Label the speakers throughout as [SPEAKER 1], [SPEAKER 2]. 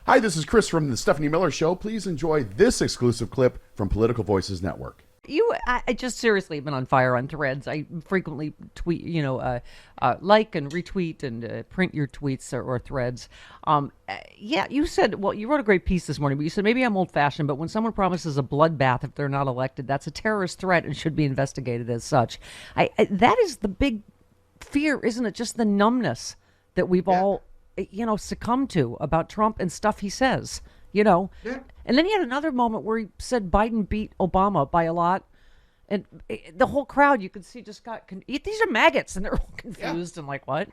[SPEAKER 1] Hi, this is Chris from the Stephanie Miller Show. Please enjoy this exclusive clip from Political Voices Network.
[SPEAKER 2] I just seriously have been on fire on Threads. I frequently tweet, like and retweet and print your tweets or threads. You said, well, you wrote a great piece this morning, but you said maybe I'm old-fashioned, but when someone promises a bloodbath if they're not elected, that's a terrorist threat and should be investigated as such. That is the big fear, isn't it? Just the numbness that we've all, succumbed to about Trump and stuff he says. Yeah. And then he had another moment where he said Biden beat Obama by a lot. And the whole crowd, you could see, just got, these are maggots, and they're all confused and like, what?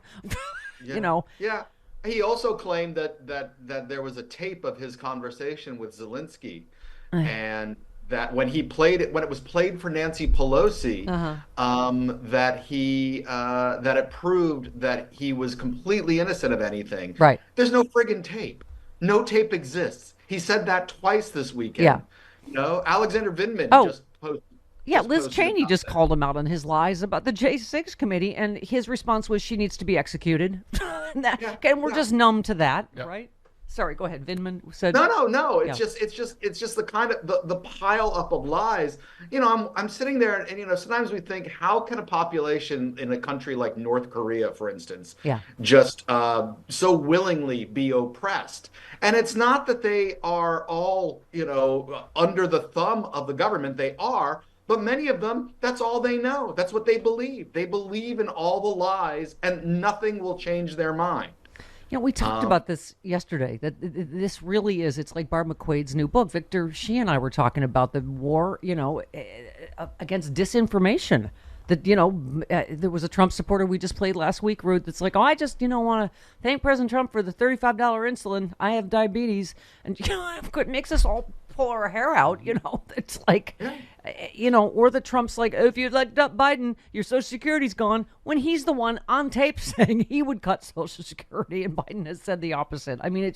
[SPEAKER 3] Yeah. He also claimed that there was a tape of his conversation with Zelensky, and that when it was played for Nancy Pelosi, that it proved that he was completely innocent of anything.
[SPEAKER 2] Right.
[SPEAKER 3] There's no friggin' tape. No tape exists. He said that twice this weekend.
[SPEAKER 2] Yeah.
[SPEAKER 3] Alexander Vindman just posted.
[SPEAKER 2] Yeah, Liz Cheney just called him out on his lies about the J6 committee, and his response was she needs to be executed. And we're just numb to that, right? Sorry, go ahead. Vindman said
[SPEAKER 3] no. It's just the kind of the pile up of lies. I'm sitting there and sometimes we think, how can a population in a country like North Korea, for instance, just so willingly be oppressed? And it's not that they are all, under the thumb of the government. They are. But many of them, that's all they know. That's what they believe. They believe in all the lies, and nothing will change their mind.
[SPEAKER 2] We talked about this yesterday, that this really is, it's like Barb McQuaid's new book. Victor, she and I were talking about the war, against disinformation. That, there was a Trump supporter we just played last week, Ruth, that's like, I just, want to thank President Trump for the $35 insulin. I have diabetes. And, it makes us all pull our hair out, It's like, or the Trump's like, if you elect up Biden, your Social Security's gone, when he's the one on tape saying he would cut Social Security, and Biden has said the opposite. I mean,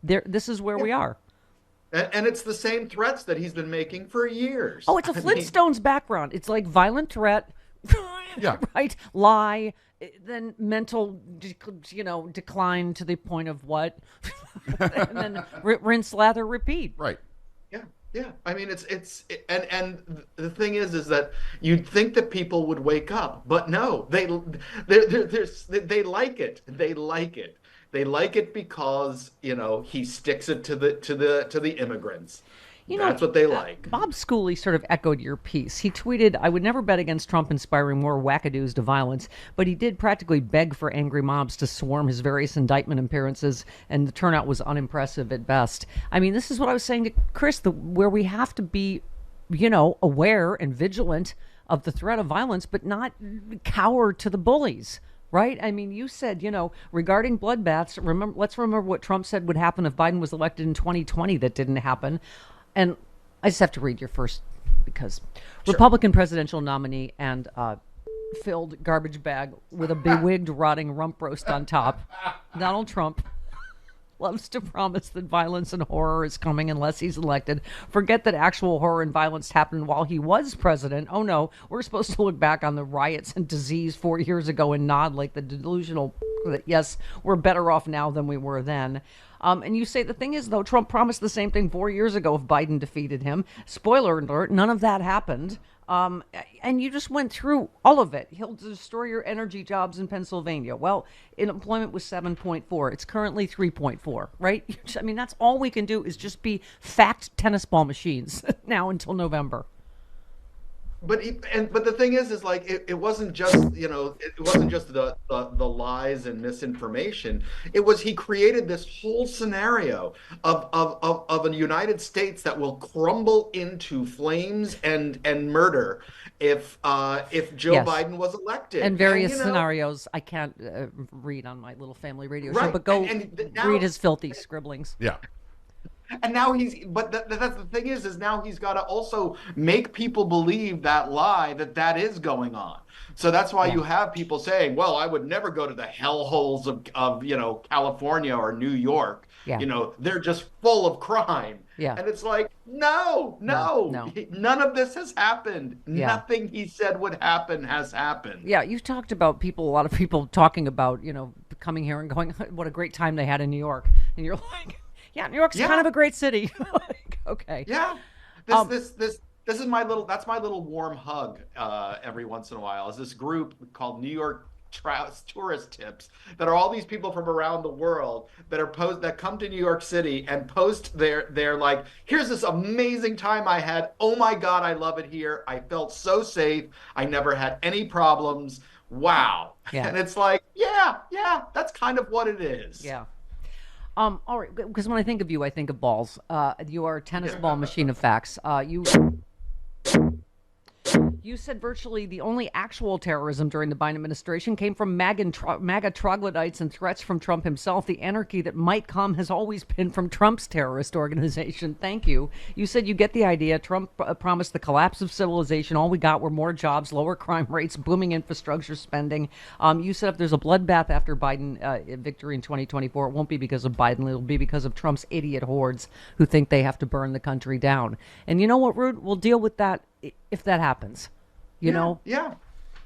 [SPEAKER 2] this is where we are.
[SPEAKER 3] And it's the same threats that he's been making for years.
[SPEAKER 2] Oh, it's a Flintstones background. It's like violent threat, right? Lie, then mental, decline to the point of what? And then rinse, lather, repeat.
[SPEAKER 1] Right.
[SPEAKER 3] Yeah. I mean, and the thing is that you'd think that people would wake up, but no, they like it. They like it. They like it because, he sticks it to the immigrants. That's what they like.
[SPEAKER 2] Bob Schooley sort of echoed your piece. He tweeted, I would never bet against Trump inspiring more wackadoos to violence, but he did practically beg for angry mobs to swarm his various indictment appearances, and the turnout was unimpressive at best. I mean, this is what I was saying to Chris, where we have to be, aware and vigilant of the threat of violence, but not cower to the bullies. Right? I mean, you said, regarding bloodbaths, let's remember what Trump said would happen if Biden was elected in 2020. That didn't happen. And I just have to read your first, because Republican presidential nominee and filled garbage bag with a bewigged, rotting rump roast on top, Donald Trump loves to promise that violence and horror is coming unless he's elected. Forget that actual horror and violence happened while he was president. Oh no, we're supposed to look back on the riots and disease 4 years ago and nod like the delusional that yes, we're better off now than we were then. And you say the thing is, though, Trump promised the same thing 4 years ago if Biden defeated him. Spoiler alert, none of that happened. And you just went through all of it. He'll destroy your energy jobs in Pennsylvania. Well, employment was 7.4. It's currently 3.4, right? I mean, that's all we can do is just be fact tennis ball machines now until November.
[SPEAKER 3] But the thing is like it wasn't just it wasn't just the lies and misinformation. It was he created this whole scenario of a United States that will crumble into flames and murder if Joe Biden was elected.
[SPEAKER 2] And various scenarios I can't read on my little family radio show, but go read his filthy scribblings.
[SPEAKER 1] Yeah.
[SPEAKER 3] And now that's the thing is now he's got to also make people believe that lie that is going on. So that's why you have people saying, well, I would never go to the hellholes of California or New York. Yeah. They're just full of crime.
[SPEAKER 2] Yeah.
[SPEAKER 3] And it's like, no. None of this has happened. Yeah. Nothing he said would happen has happened.
[SPEAKER 2] Yeah, you've talked about a lot of people talking about, coming here and going, what a great time they had in New York. And you're like, Yeah, New York's kind of a great city. Like, okay.
[SPEAKER 3] Yeah. This is that's my little warm hug every once in a while. Is this group called New York Tourist Tips that are all these people from around the world that come to New York City and post their like, here's this amazing time I had. Oh my God, I love it here. I felt so safe. I never had any problems. Wow.
[SPEAKER 2] Yeah.
[SPEAKER 3] And it's like, yeah, that's kind of what it is.
[SPEAKER 2] Yeah. All right, because when I think of you, I think of balls. You are a tennis ball machine of facts. You said virtually the only actual terrorism during the Biden administration came from MAGA troglodytes and threats from Trump himself. The anarchy that might come has always been from Trump's terrorist organization. Thank you. You said you get the idea. Trump promised the collapse of civilization. All we got were more jobs, lower crime rates, booming infrastructure spending. You said if there's a bloodbath after Biden victory in 2024, it won't be because of Biden. It'll be because of Trump's idiot hordes who think they have to burn the country down. And you know what, Rude? We'll deal with that if that happens. You know?
[SPEAKER 3] Yeah.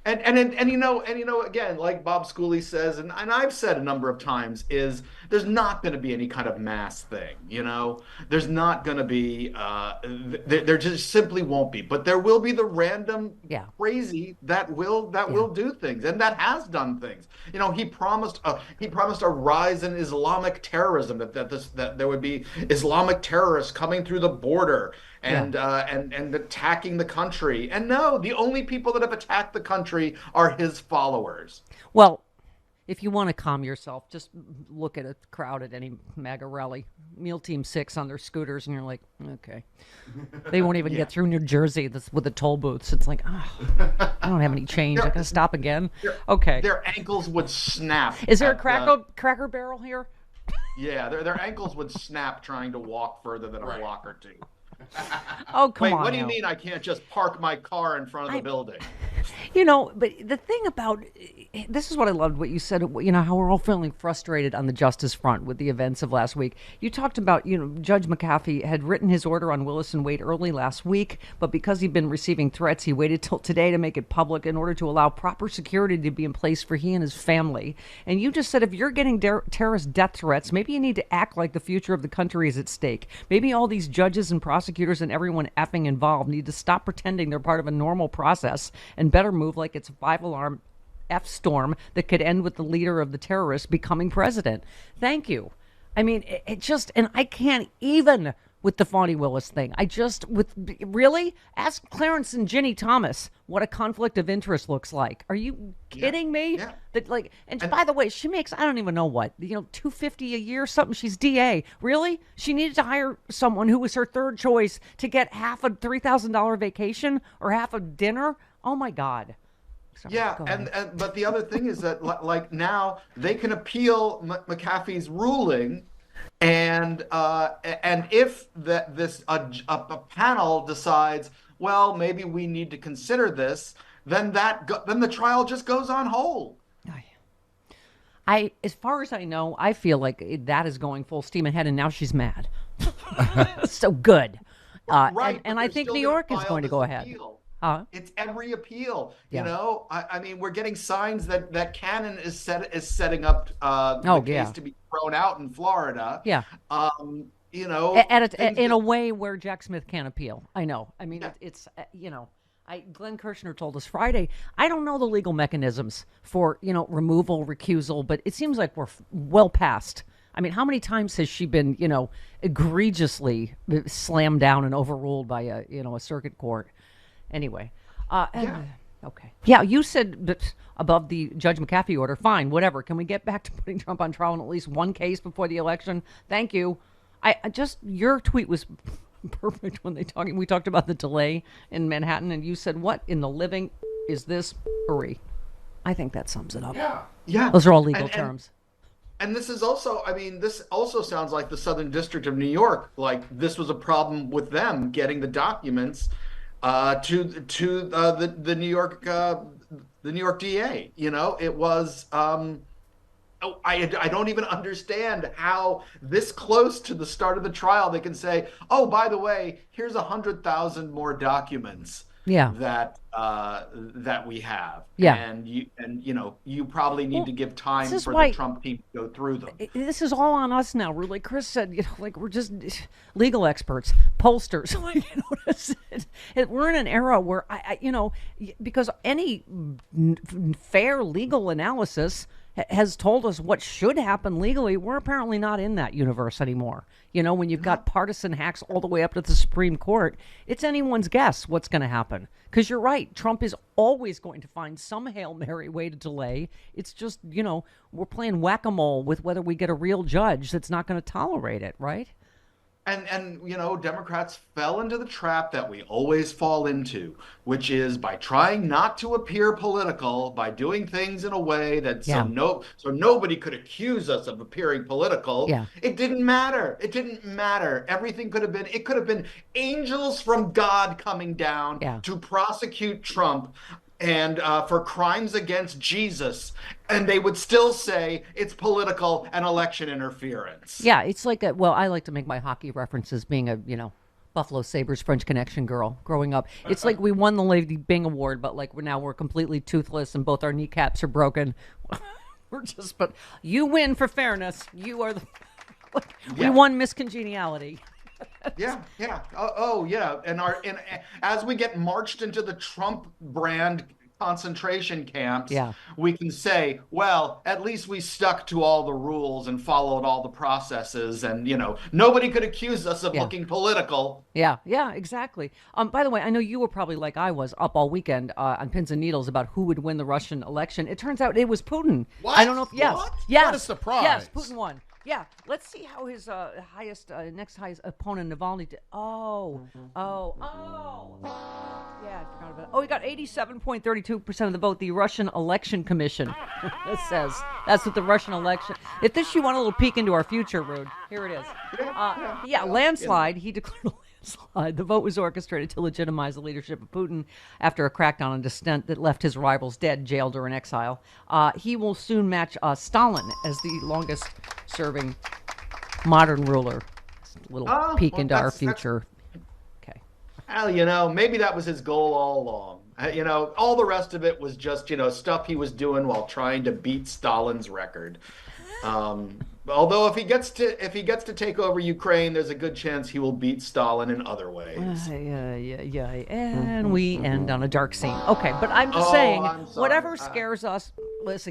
[SPEAKER 3] And again, like Bob Schooley says, and I've said a number of times, is there's not going to be any kind of mass thing. There's not going to be. There just simply won't be. But there will be the random crazy that will do things and that has done things. He promised a rise in Islamic terrorism, that there would be Islamic terrorists coming through the border and attacking the country. And no, the only people that have attacked the country are his followers.
[SPEAKER 2] Well, if you want to calm yourself, just look at a crowd at any MAGA rally. Meal Team 6 on their scooters, and you're like, okay. They won't even get through New Jersey with the toll booths. It's like, I don't have any change. I got to stop again. Okay.
[SPEAKER 3] Their ankles would snap.
[SPEAKER 2] Is there a Cracker Barrel here?
[SPEAKER 3] Yeah, their ankles would snap trying to walk further than a block or two.
[SPEAKER 2] Oh, come on.
[SPEAKER 3] Wait, what do you mean I can't just park my car in front of the building?
[SPEAKER 2] But the thing about this is what I loved what you said, how we're all feeling frustrated on the justice front with the events of last week. You talked about, Judge McAfee had written his order on Willis and Wade early last week, but because he'd been receiving threats, he waited till today to make it public in order to allow proper security to be in place for he and his family. And you just said if you're getting terrorist death threats, maybe you need to act like the future of the country is at stake. Maybe all these judges and prosecutors and everyone effing involved need to stop pretending they're part of a normal process and better move like it's a five-alarm F-storm that could end with the leader of the terrorists becoming president. Thank you. I mean, it just, and I can't even with the Fani Willis thing. Really? Ask Clarence and Ginny Thomas what a conflict of interest looks like. Are you kidding me?
[SPEAKER 3] Yeah.
[SPEAKER 2] And by the way, she makes, I don't even know what, $250 a year, something. She's DA. Really? She needed to hire someone who was her third choice to get half a $3,000 vacation or half a dinner. Oh my God. Sorry,
[SPEAKER 3] but the other thing is that now they can appeal McAfee's ruling, and if a panel decides, well, maybe we need to consider this, then the trial just goes on hold.
[SPEAKER 2] As far as I know, I feel like that is going full steam ahead, and now she's mad. So good.
[SPEAKER 3] Right,
[SPEAKER 2] and I think New York is going to go ahead.
[SPEAKER 3] It's every appeal. I mean, we're getting signs that Cannon is setting up the case to be thrown out in Florida.
[SPEAKER 2] Yeah. In a way where Jack Smith can't appeal. I know. I mean, it's Glenn Kirshner told us Friday, I don't know the legal mechanisms for, removal, recusal, but it seems like we're well past. I mean, how many times has she been, egregiously slammed down and overruled by a circuit court? Anyway, okay. Yeah, you said that above the Judge McAfee order. Fine, whatever. Can we get back to putting Trump on trial in at least one case before the election? Thank you. Your tweet was perfect when we talked about the delay in Manhattan, and you said, what in the living is this hurry? I think that sums it up.
[SPEAKER 3] Yeah.
[SPEAKER 2] Those are all legal terms.
[SPEAKER 3] And this is also, this also sounds like the Southern District of New York. Like this was a problem with them getting the documents to the New York DA. It was. I don't even understand how this close to the start of the trial they can say, oh, by the way, here's 100,000 more documents. that we have.
[SPEAKER 2] Yeah.
[SPEAKER 3] And you probably need to give time for
[SPEAKER 2] why,
[SPEAKER 3] the Trump team to go through them.
[SPEAKER 2] This is all on us now. Like Chris said, like we're just legal experts, pollsters. We're in an era where because any fair legal analysis has told us what should happen legally. We're apparently not in that universe anymore. When you've got partisan hacks all the way up to the Supreme Court, it's anyone's guess what's going to happen. Because you're right, Trump is always going to find some Hail Mary way to delay. It's just, we're playing whack-a-mole with whether we get a real judge that's not going to tolerate it, right?
[SPEAKER 3] And Democrats fell into the trap that we always fall into, which is by trying not to appear political, by doing things in a way that so nobody could accuse us of appearing political.
[SPEAKER 2] Yeah.
[SPEAKER 3] It didn't matter. It didn't matter. Everything could have been angels from God coming down to prosecute Trump and for crimes against Jesus, and they would still say it's political and election interference.
[SPEAKER 2] Yeah, it's like I like to make my hockey references being a, Buffalo Sabres French Connection girl growing up. It's like we won the Lady Byng Award, but like we're completely toothless and both our kneecaps are broken. But you win for fairness. You are we won Miss Congeniality.
[SPEAKER 3] Yeah. Oh, yeah. And as we get marched into the Trump brand concentration camps, we can say, well, at least we stuck to all the rules and followed all the processes, and nobody could accuse us of looking political.
[SPEAKER 2] Yeah, exactly. By the way, I know you were probably like I was up all weekend on pins and needles about who would win the Russian election. It turns out it was Putin.
[SPEAKER 1] What?
[SPEAKER 2] I don't know if
[SPEAKER 1] What a surprise.
[SPEAKER 2] Yes, Putin won. Yeah, let's see how his next highest opponent, Navalny, did. Oh. Yeah, I forgot about it. Oh, he got 87.32% of the vote. The Russian Election Commission says. That's what the Russian election. If you want a little peek into our future, Rude, here it is. Landslide. He declared a landslide. The vote was orchestrated to legitimize the leadership of Putin after a crackdown on dissent that left his rivals dead, jailed, or in exile. He will soon match Stalin as the longest-serving modern ruler. A little peek into our future. Okay.
[SPEAKER 3] Well, maybe that was his goal all along. All the rest of it was just, stuff he was doing while trying to beat Stalin's record. Although if he gets to take over Ukraine, there's a good chance he will beat Stalin in other ways.
[SPEAKER 2] And we end on a dark scene. Okay, but I'm just saying, whatever scares us,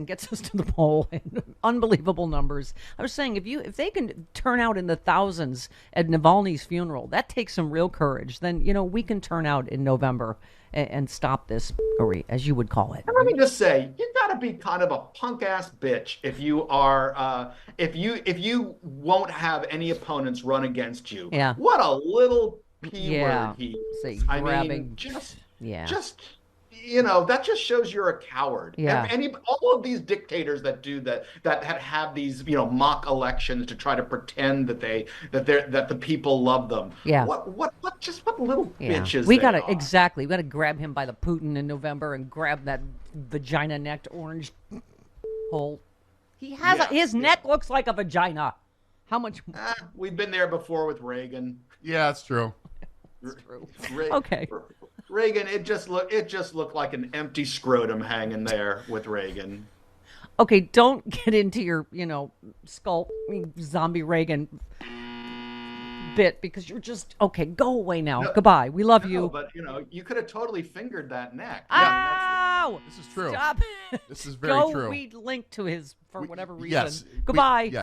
[SPEAKER 2] gets us to the poll in unbelievable numbers. I was saying, if they can turn out in the thousands at Navalny's funeral, that takes some real courage. Then we can turn out in November and stop this, as you would call it.
[SPEAKER 3] And let me just say, you gotta be kind of a punk ass bitch if you are if you won't have any opponents run against you.
[SPEAKER 2] Yeah.
[SPEAKER 3] What a little P word he is. That just shows you're a coward.
[SPEAKER 2] Yeah.
[SPEAKER 3] All of these dictators that do that have these mock elections to try to pretend that the people love them.
[SPEAKER 2] Yeah.
[SPEAKER 3] What little bitches
[SPEAKER 2] We
[SPEAKER 3] they
[SPEAKER 2] gotta
[SPEAKER 3] are.
[SPEAKER 2] We gotta grab him by the Putin in November and grab that vagina-necked orange hole. He has his neck looks like a vagina. How much?
[SPEAKER 3] We've been there before with Reagan.
[SPEAKER 1] Yeah, it's true.
[SPEAKER 2] It's true.
[SPEAKER 3] Okay. Reagan, it just looked like an empty scrotum hanging there with Reagan.
[SPEAKER 2] Okay, don't get into your, skull zombie Reagan bit because you're just go away now. No, goodbye. We love you.
[SPEAKER 3] But you could have totally fingered that neck.
[SPEAKER 2] Ow!
[SPEAKER 1] This is true.
[SPEAKER 2] Stop.
[SPEAKER 1] This is very true.
[SPEAKER 2] We linked to his for whatever reason.
[SPEAKER 1] Yes.
[SPEAKER 2] Goodbye.